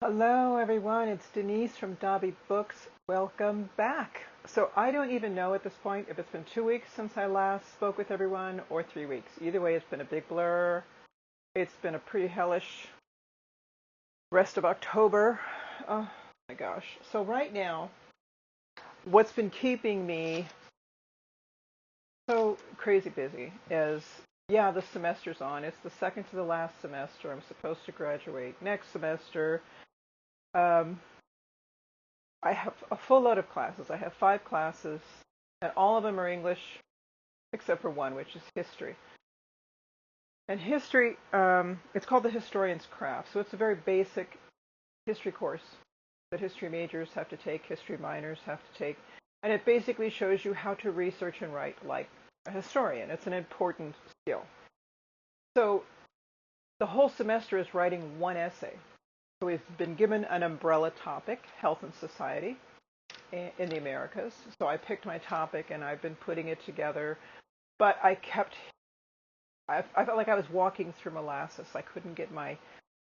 Hello, everyone. It's Denise from Dobby Books. Welcome back. So I don't even know at this point if it's been 2 weeks since I last spoke with everyone or 3 weeks. Either way, it's been a big blur. It's been a pretty hellish rest of October. Oh my gosh. So right now, what's been keeping me so crazy busy is, yeah, the semester's on. It's the second to the last semester. I'm supposed to graduate next semester. Um, I have a full load of classes. I have 5 classes, and all of them are English, except for one, which is history. And history, it's called the Historian's Craft. So it's a very basic history course that history majors have to take, history minors have to take. And it basically shows you how to research and write like a historian. It's an important skill. So the whole semester is writing one essay. So we've been given an umbrella topic, health and society, in the Americas. So I picked my topic and I've been putting it together, but I felt like I was walking through molasses. I couldn't get my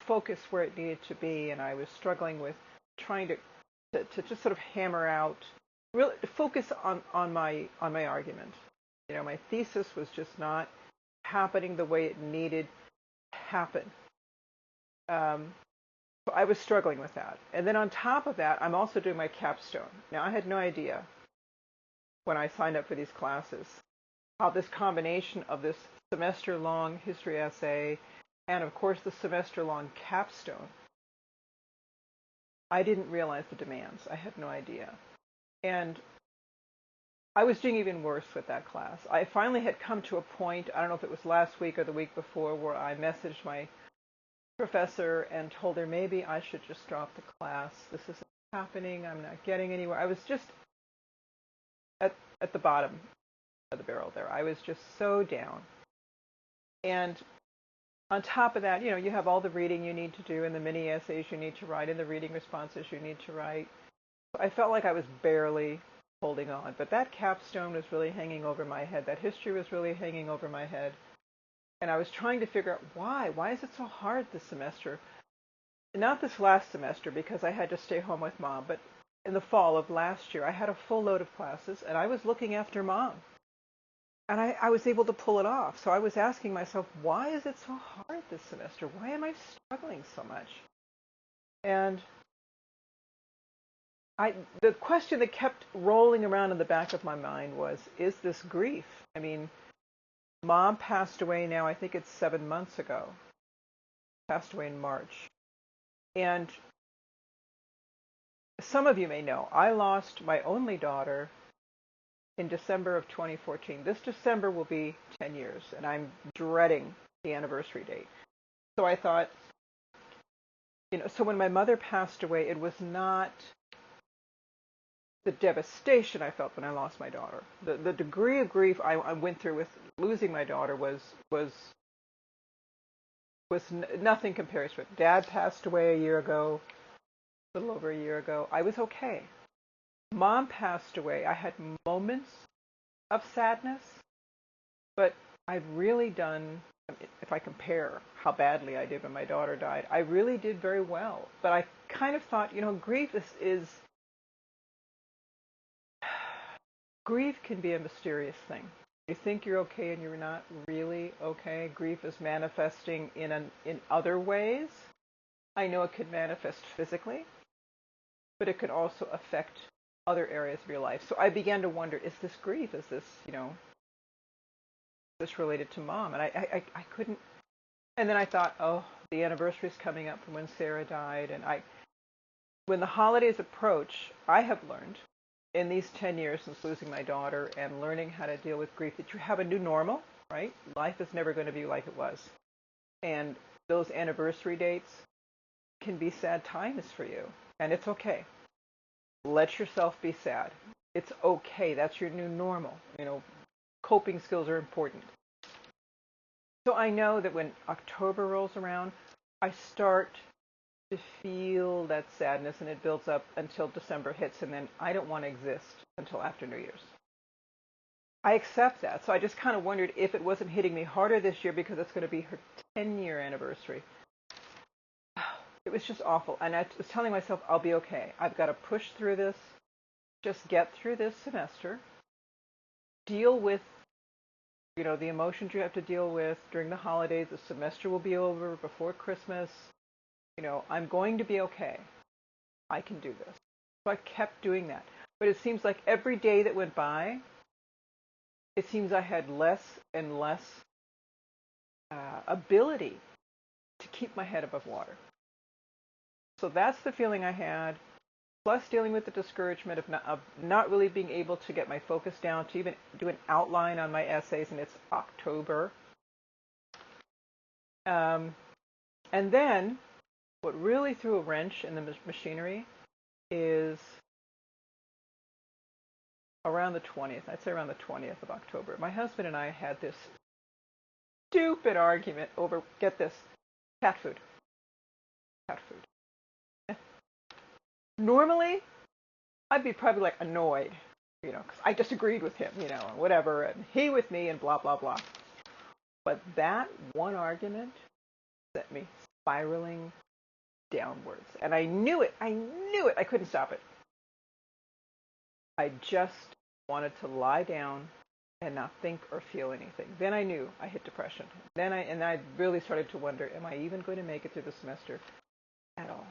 focus where it needed to be, and I was struggling with trying to just sort of hammer out, really focus on my argument. You know, my thesis was just not happening the way it needed to happen. So I was struggling with that. And then on top of that, I'm also doing my capstone. Now, I had no idea when I signed up for these classes how this combination of this semester-long history essay and, of course, the semester-long capstone, I didn't realize the demands. I had no idea. And I was doing even worse with that class. I finally had come to a point, I don't know if it was last week or the week before, where I messaged my professor and told her maybe I should just drop the class. This isn't happening. I'm not getting anywhere. I was just at the bottom of the barrel there. I was just so down. And on top of that, you have all the reading you need to do and the mini essays you need to write and the reading responses you need to write. I felt like I was barely holding on. But that capstone was really hanging over my head. That history was really hanging over my head. And I was trying to figure out why. Why is it so hard this semester? Not this last semester because I had to stay home with Mom, but in the fall of last year, I had a full load of classes and I was looking after Mom. And I was able to pull it off. So I was asking myself, why is it so hard this semester? Why am I struggling so much? And the question that kept rolling around in the back of my mind was, is this grief? I mean, Mom passed away now, I think it's 7 months ago. Passed away in March. And some of you may know, I lost my only daughter in December of 2014. This December will be 10 years, and I'm dreading the anniversary date. So I thought, so when my mother passed away, it was not the devastation I felt when I lost my daughter. The degree of grief I went through with losing my daughter was nothing compares with. Dad passed away a year ago, a little over a year ago. I was okay. Mom passed away. I had moments of sadness, but I've really done, if I compare how badly I did when my daughter died, I really did very well. But I kind of thought, grief is grief can be a mysterious thing. You think you're okay and you're not really okay. Grief is manifesting in other ways. I know it could manifest physically, but it could also affect other areas of your life. So I began to wonder, is this grief? Is this, this related to Mom? And I couldn't. And then I thought, oh, the anniversary's coming up from when Sarah died. And when the holidays approach, I have learned in these 10 years since losing my daughter and learning how to deal with grief that you have a new normal, right? Life is never going to be like it was. And those anniversary dates can be sad times for you. And it's okay. Let yourself be sad. It's okay. That's your new normal. Coping skills are important. So I know that when October rolls around, I start to feel that sadness and it builds up until December hits, and then I don't want to exist until after New Year's. I accept that. So I just kind of wondered if it wasn't hitting me harder this year because it's going to be her 10-year anniversary. It was just awful. And I was telling myself, I'll be okay. I've got to push through this, just get through this semester, deal with, the emotions you have to deal with during the holidays. The semester will be over before Christmas. I'm going to be okay. I can do this. So I kept doing that. But it seems like every day that went by, it seems I had less and less ability to keep my head above water. So that's the feeling I had, plus dealing with the discouragement of not really being able to get my focus down to even do an outline on my essays, and it's October. And then what really threw a wrench in the machinery is around the 20th. I'd say around the 20th of October. My husband and I had this stupid argument over, get this, cat food. Cat food. Normally, I'd be probably like annoyed, because I disagreed with him, and whatever, and he with me, and blah, blah, blah. But that one argument sent me spiraling downwards. And I knew it. I couldn't stop it. I just wanted to lie down and not think or feel anything. Then I knew I hit depression. I really started to wonder, am I even going to make it through the semester at all?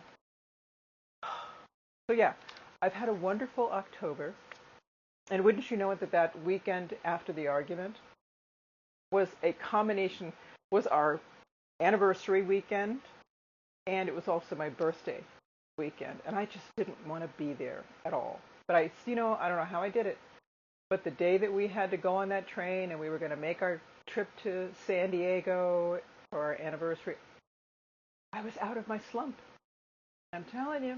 So yeah, I've had a wonderful October. And wouldn't you know it, that weekend after the argument was was our anniversary weekend, and it was also my birthday weekend. And I just didn't want to be there at all. But I don't know how I did it. But the day that we had to go on that train and we were going to make our trip to San Diego for our anniversary, I was out of my slump. I'm telling you.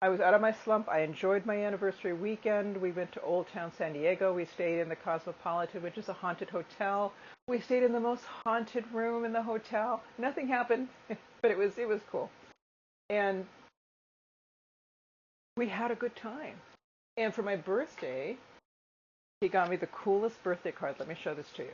I was out of my slump. I enjoyed my anniversary weekend. We went to Old Town San Diego. We stayed in the Cosmopolitan, which is a haunted hotel. We stayed in the most haunted room in the hotel. Nothing happened, but it was cool. And we had a good time. And for my birthday, he got me the coolest birthday card. Let me show this to you.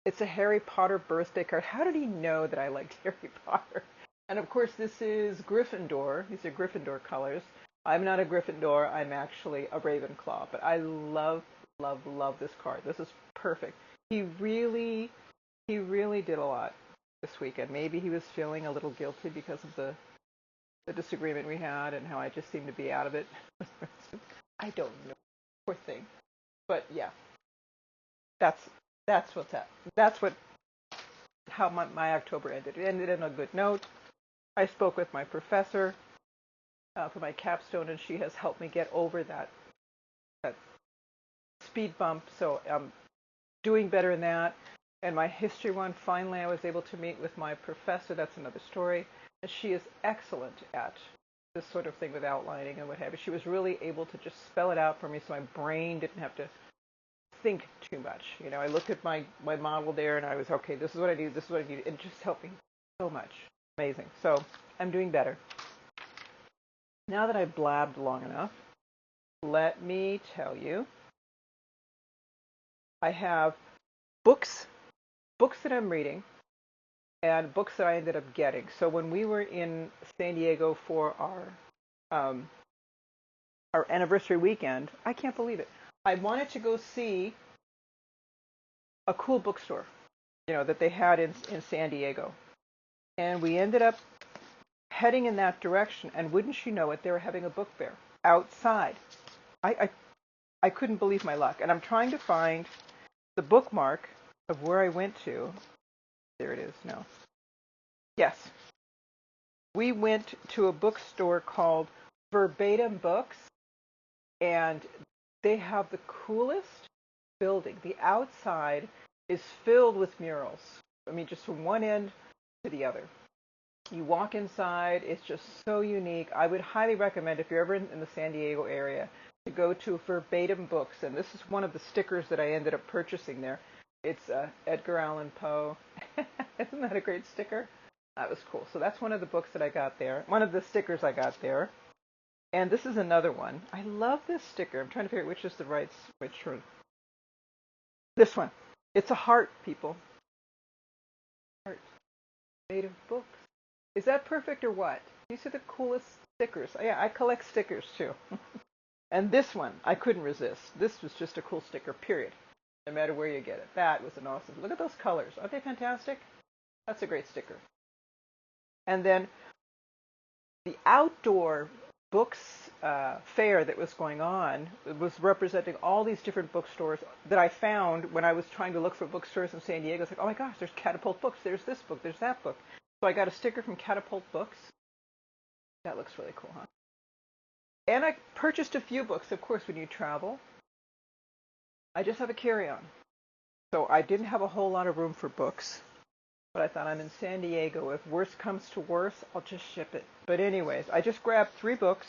It's a Harry Potter birthday card. How did he know that I liked Harry Potter? And of course, this is Gryffindor. These are Gryffindor colors. I'm not a Gryffindor. I'm actually a Ravenclaw. But I love, love, love this card. This is perfect. He really did a lot this weekend. Maybe he was feeling a little guilty because of the disagreement we had and how I just seemed to be out of it. I don't know. Poor thing. But yeah, that's what's up. That's how my October ended. It ended on a good note. I spoke with my professor for my capstone, and she has helped me get over that speed bump. So I'm doing better in that. And my history one, finally I was able to meet with my professor. That's another story. And she is excellent at this sort of thing with outlining and what have you. She was really able to just spell it out for me so my brain didn't have to think too much. I looked at my model there and I was, okay, this is what I need, this is what I need. It just helped me so much. Amazing. So I'm doing better. Now that I've blabbed long enough, let me tell you, I have books that I'm reading and books that I ended up getting. So when we were in San Diego for our anniversary weekend, I can't believe it. I wanted to go see a cool bookstore, that they had in San Diego. And we ended up heading in that direction, and wouldn't you know it, they were having a book fair outside. I couldn't believe my luck. And I'm trying to find the bookmark of where I went to. There it is. No. Yes. We went to a bookstore called Verbatim Books, and they have the coolest building. The outside is filled with murals. I mean, just from one end to the other. You walk inside, it's just so unique. I would highly recommend, if you're ever in the San Diego area, to go to Verbatim Books. And this is one of the stickers that I ended up purchasing there. It's Edgar Allan Poe. Isn't that a great sticker? That was cool. So that's one of the books that I got there. One of the stickers I got there. And this is another one. I love this sticker. I'm trying to figure out which is the right, which one. This one. It's a heart, people. Heart. Made of books. Is that perfect or what? These are the coolest stickers. Yeah, I collect stickers too. And this one, I couldn't resist. This was just a cool sticker, period. No matter where you get it. That was an awesome. Look at those colors. Aren't they fantastic? That's a great sticker. And then the outdoor books fair that was going on was representing all these different bookstores that I found when I was trying to look for bookstores in San Diego. It's like, oh my gosh, there's Catapult Books, there's this book, there's that book. So I got a sticker from Catapult Books. That looks really cool, huh? And I purchased a few books, of course, when you travel. I just have a carry-on. So I didn't have a whole lot of room for books. But I thought, I'm in San Diego. If worse comes to worse, I'll just ship it. But anyways, I just grabbed 3 books.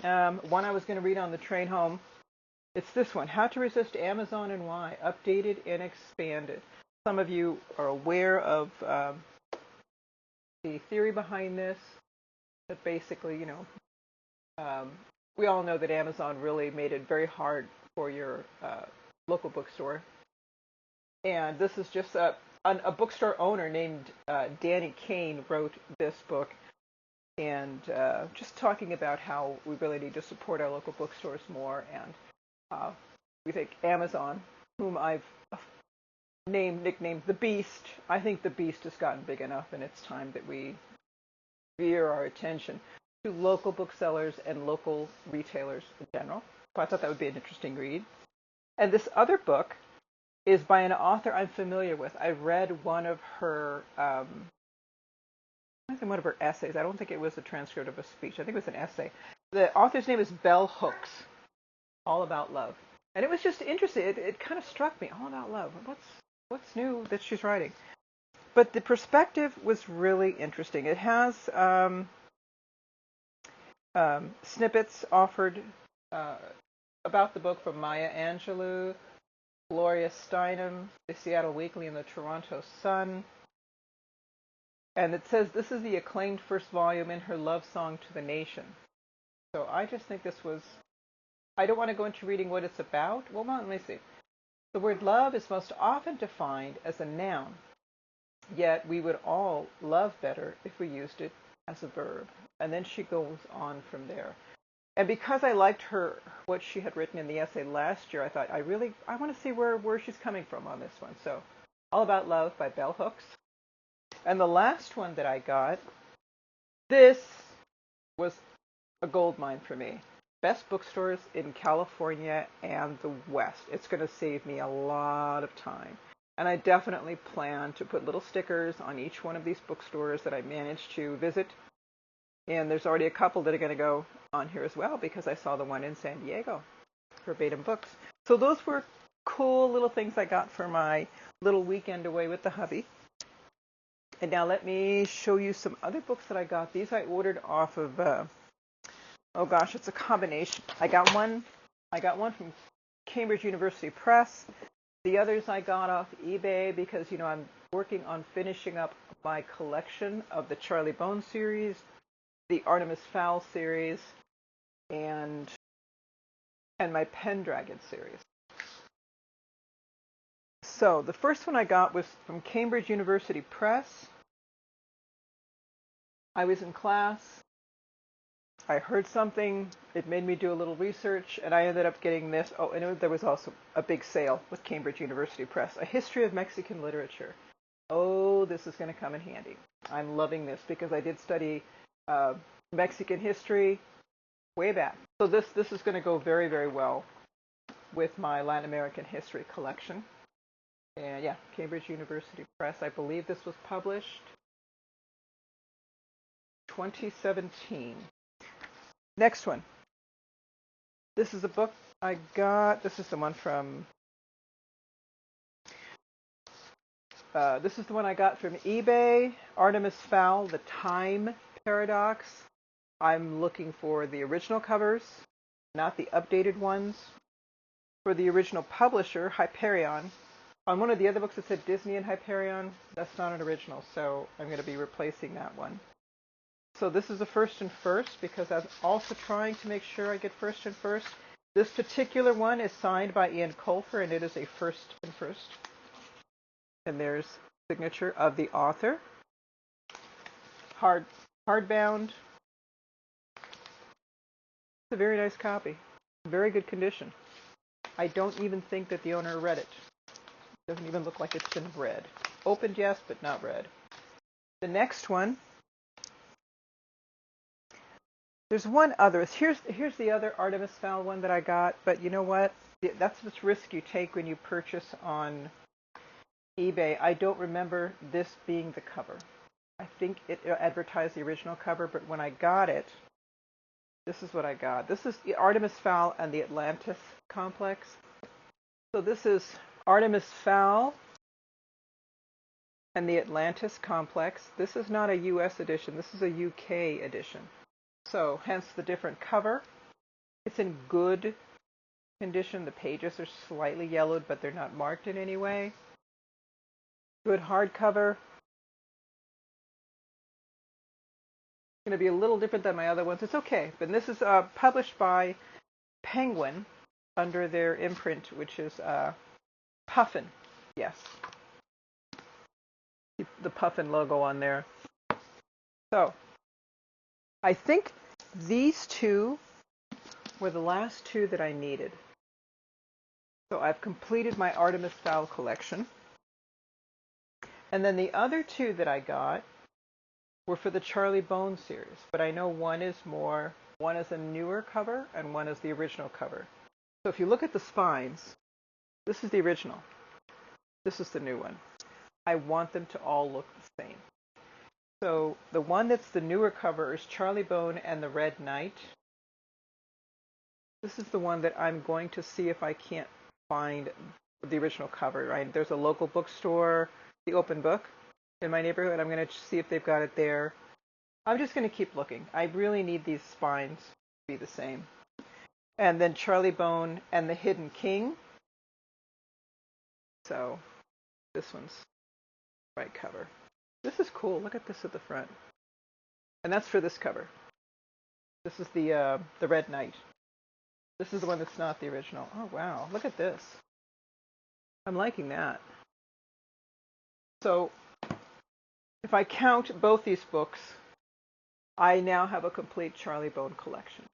One I was going to read on the train home. It's this one, How to Resist Amazon and Why, updated and expanded. Some of you are aware of the theory behind this. That basically, we all know that Amazon really made it very hard for your local bookstore. And this is just a bookstore owner named Danny Kane wrote this book, and just talking about how we really need to support our local bookstores more. And we think Amazon, whom I've nicknamed the Beast, I think the Beast has gotten big enough, and it's time that we veer our attention to local booksellers and local retailers in general. So I thought that would be an interesting read. And this other book is by an author I'm familiar with. I read one of her one of her essays. I don't think it was a transcript of a speech. I think it was an essay. The author's name is Bell Hooks, All About Love. And it was just interesting. It kind of struck me, All About Love. What's new that she's writing? But the perspective was really interesting. It has snippets offered about the book from Maya Angelou, Gloria Steinem, the Seattle Weekly, and the Toronto Sun. And it says this is the acclaimed first volume in her love song to the nation. So I just think this was, I don't want to go into reading what it's about. Well, let me see. The word love is most often defined as a noun, yet we would all love better if we used it as a verb. And then she goes on from there. And because I liked what she had written in the essay last year, I thought, I want to see where she's coming from on this one. So, All About Love by Bell Hooks. And the last one that I got, this was a gold mine for me. Best bookstores in California and the West. It's going to save me a lot of time. And I definitely plan to put little stickers on each one of these bookstores that I managed to visit. And there's already a couple that are going to go on here as well because I saw the one in San Diego, Verbatim Books. So those were cool little things I got for my little weekend away with the hubby. And now let me show you some other books that I got. These I ordered off of, oh gosh, it's a combination. I got one from Cambridge University Press. The others I got off eBay because, I'm working on finishing up my collection of the Charlie Bone series, the Artemis Fowl series, and my Pendragon series. So the first one I got was from Cambridge University Press. I was in class. I heard something. It made me do a little research, and I ended up getting this. Oh, and there was also a big sale with Cambridge University Press, A History of Mexican Literature. Oh, this is going to come in handy. I'm loving this because I did study Mexican history way back. So this is going to go very, very well with my Latin American history collection. And yeah, Cambridge University Press. I believe this was published 2017. Next one. This is a book I got. This is the one from. This is the one I got from eBay. Artemis Fowl, The Time Paradox. I'm looking for the original covers, not the updated ones. For the original publisher, Hyperion. On one of the other books it said Disney and Hyperion. That's not an original, so I'm going to be replacing that one. So this is a first and first because I'm also trying to make sure I get first and first. This particular one is signed by Ian Colfer, and it is a first and first. And there's signature of the author. hardbound. It's a very nice copy. Very good condition. I don't even think that the owner read it. It doesn't even look like it's been read. Opened, yes, but not read. The next one, there's one other. Here's the other Artemis Fowl one that I got, but you know what? That's the risk you take when you purchase on eBay. I don't remember this being the cover. I think it advertised the original cover, but when I got it, this is what I got. This is the Artemis Fowl and the Atlantis Complex. So this is Artemis Fowl and the Atlantis Complex. This is not a US edition. This is a UK edition. So hence the different cover. It's in good condition. The pages are slightly yellowed, but they're not marked in any way. Good hardcover. Going to be a little different than my other ones. It's okay. But this is published by Penguin under their imprint, which is Puffin. Yes. The Puffin logo on there. So I think these two were the last two that I needed. So I've completed my Artemis Fowl collection. And then the other two that I got were for the Charlie Bone series, but I know one is a newer cover and one is the original cover. So if you look at the spines, this is the original. This is the new one. I want them to all look the same. So the one that's the newer cover is Charlie Bone and the Red Knight. This is the one that I'm going to see if I can't find the original cover. Right? There's a local bookstore, the Open Book, in my neighborhood. I'm going to see if they've got it there. I'm just going to keep looking. I really need these spines to be the same. And then Charlie Bone and the Hidden King. So this one's the right cover. This is cool. Look at this at the front. And that's for this cover. This is the Red Knight. This is the one that's not the original. Oh, wow. Look at this. I'm liking that. So if I count both these books, I now have a complete Charlie Bone collection.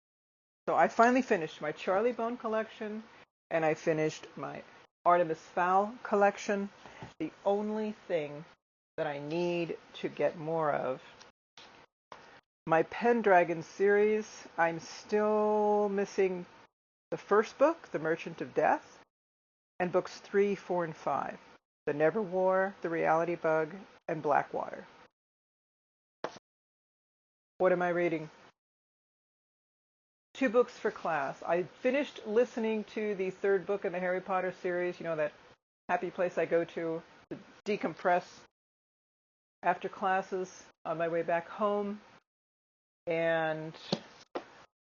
So I finally finished my Charlie Bone collection, and I finished my Artemis Fowl collection. The only thing that I need to get more of, my Pendragon series, I'm still missing the first book, The Merchant of Death, and books 3, 4, and 5, The Never War, The Reality Bug, and Blackwater. What am I reading? 2 books for class. I finished listening to the 3rd book in the Harry Potter series, you know, that happy place I go to decompress after classes on my way back home. And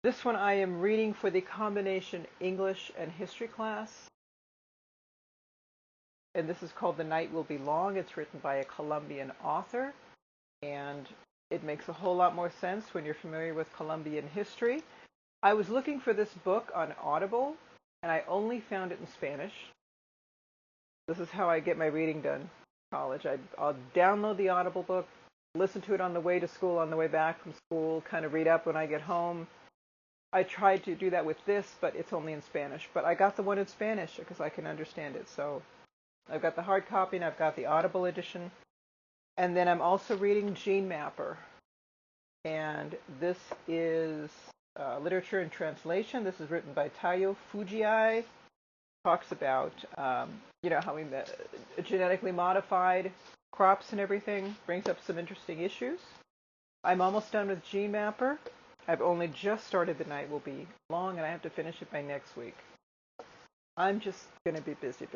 this one I am reading for the combination English and history class. And this is called The Night Will Be Long. It's written by a Colombian author. And it makes a whole lot more sense when you're familiar with Colombian history. I was looking for this book on Audible, and I only found it in Spanish. This is how I get my reading done in college. I'll download the Audible book, listen to it on the way to school, on the way back from school, kind of read up when I get home. I tried to do that with this, but it's only in Spanish. But I got the one in Spanish because I can understand it. So I've got the hard copy and I've got the Audible edition. And then I'm also reading Gene Mapper. And this is literature and translation. This is written by Taiyo Fujii. Talks about, how we genetically modified crops and everything. Brings up some interesting issues. I'm almost done with Gene Mapper. I've only just started The Night Will Be Long, and I have to finish it by next week. I'm just going to be busy.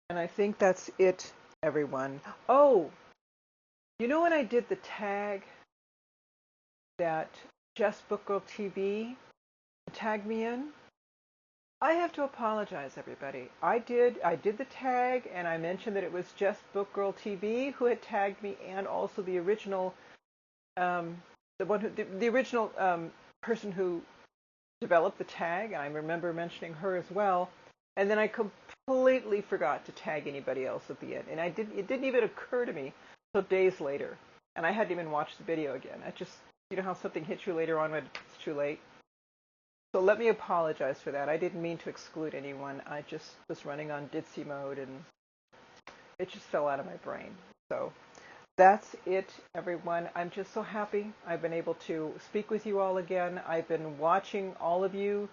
And I think that's it, everyone. Oh, you know when I did the tag that Just Book Girl TV tagged me in? I have to apologize, everybody. I did the tag, and I mentioned that it was Just Book Girl TV who had tagged me, and also the original, the original person who developed the tag. I remember mentioning her as well, and then I completely forgot to tag anybody else at the end, and it didn't even occur to me until days later. and I hadn't even watched the video again. I just, you know how something hits you later on when it's too late? So let me apologize for that. I didn't mean to exclude anyone. I just was running on ditzy mode and it just fell out of my brain. So that's it, everyone. I'm just so happy I've been able to speak with you all again. I've been watching all of you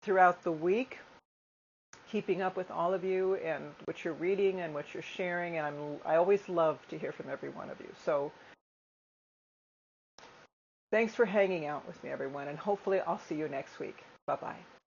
throughout the week, keeping up with all of you and what you're reading and what you're sharing. And I always love to hear from every one of you. So thanks for hanging out with me, everyone. And hopefully I'll see you next week. Bye-bye.